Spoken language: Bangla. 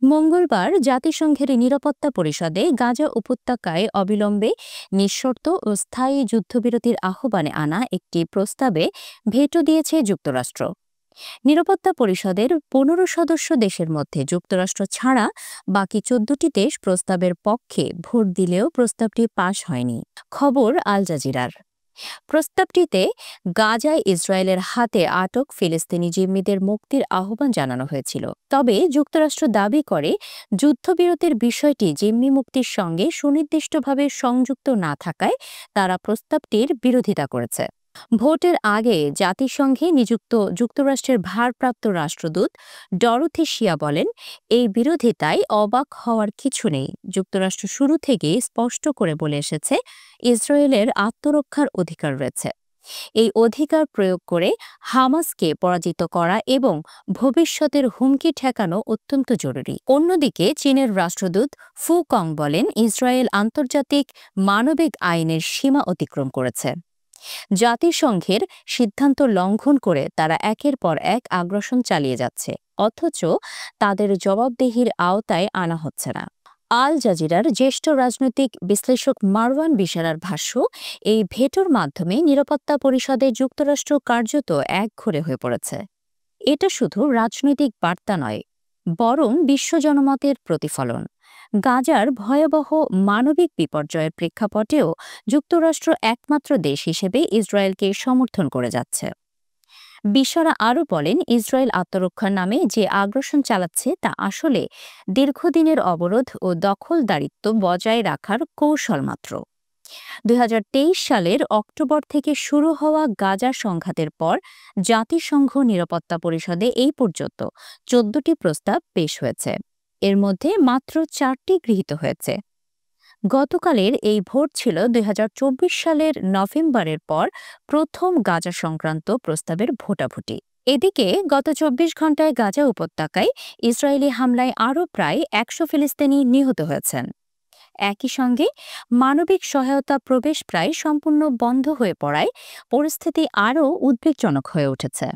মঙ্গলবার জাতিসংঘের নিরাপত্তা পরিষদে গাজা উপত্যকায় অবিলম্বে নিঃশর্ত ও স্থায়ী যুদ্ধবিরতির আহ্বানে আনা একটি প্রস্তাবে ভেটো দিয়েছে যুক্তরাষ্ট্র। নিরাপত্তা পরিষদের ১৫ সদস্য দেশের মধ্যে যুক্তরাষ্ট্র ছাড়া বাকি ১৪টি দেশ প্রস্তাবের পক্ষে ভোট দিলেও প্রস্তাবটি পাশ হয়নি। খবর আল জাজিরার। প্রস্তাবটিতে গাজায় ইসরায়েলের হাতে আটক ফিলিস্তিনি জিম্মিদের মুক্তির আহ্বান জানানো হয়েছিল। তবে যুক্তরাষ্ট্র দাবি করে যুদ্ধবিরতির বিষয়টি জিম্মি মুক্তির সঙ্গে সুনির্দিষ্টভাবে সংযুক্ত না থাকায় তারা প্রস্তাবটির বিরোধিতা করেছে। ভোটের আগে জাতিসংঘে নিযুক্ত যুক্তরাষ্ট্রের ভারপ্রাপ্ত রাষ্ট্রদূত ডরোথি শিয়া বলেন, এই বিরোধিতায় অবাক হওয়ার কিছু নেই। যুক্তরাষ্ট্র শুরু থেকেই স্পষ্ট করে বলে এসেছে, ইসরায়েলের আত্মরক্ষার অধিকার রয়েছে। এই অধিকার প্রয়োগ করে হামাসকে পরাজিত করা এবং ভবিষ্যতের হুমকি ঠেকানো অত্যন্ত জরুরি। অন্যদিকে চীনের রাষ্ট্রদূত ফু কং বলেন, ইসরায়েল আন্তর্জাতিক মানবিক আইনের সীমা অতিক্রম করেছে। জাতিসংঘের সিদ্ধান্ত লঙ্ঘন করে তারা একের পর এক আগ্রাসন চালিয়ে যাচ্ছে, অথচ তাদের জবাবদিহির আওতায় আনা হচ্ছে না। আল জাজিরার জ্যেষ্ঠ রাজনৈতিক বিশ্লেষক মারওয়ান বিশারার ভাষ্য, এই ভেটোর মাধ্যমে নিরাপত্তা পরিষদে যুক্তরাষ্ট্র কার্যত একঘরে হয়ে পড়েছে। এটা শুধু রাজনৈতিক বার্তা নয়, বরং বিশ্ব জনমতের প্রতিফলন। গাজার ভয়াবহ মানবিক বিপর্যয়ের প্রেক্ষাপটেও যুক্তরাষ্ট্র একমাত্র দেশ হিসেবে ইসরায়েলকে সমর্থন করে যাচ্ছে। বিশারা আরও বলেন, ইসরায়েল আত্মরক্ষার নামে যে আগ্রাসন চালাচ্ছে তা আসলে দীর্ঘদিনের অবরোধ ও দখলদারিত্ব বজায় রাখার কৌশল মাত্র। ২০২৩ সালের অক্টোবর থেকে শুরু হওয়া গাজা সংঘাতের পর জাতিসংঘ নিরাপত্তা পরিষদে এই পর্যন্ত ১৪টি প্রস্তাব পেশ হয়েছে। এর মধ্যে মাত্র ৪টি গৃহীত হয়েছে। গতকালের এই ভোট ছিল ২০২৪ সালের নভেম্বরের পর প্রথম গাজা সংক্রান্ত প্রস্তাবের ভোটাভুটি। এদিকে গত ২৪ ঘণ্টায় গাজা উপত্যকায় ইসরায়েলি হামলায় আরও প্রায় ১০০ ফিলিস্তিনি নিহত হয়েছেন। একই সঙ্গে মানবিক সহায়তা প্রবেশ প্রায় সম্পূর্ণ বন্ধ হয়ে পড়ায় পরিস্থিতি আরও উদ্বেগজনক হয়ে উঠেছে।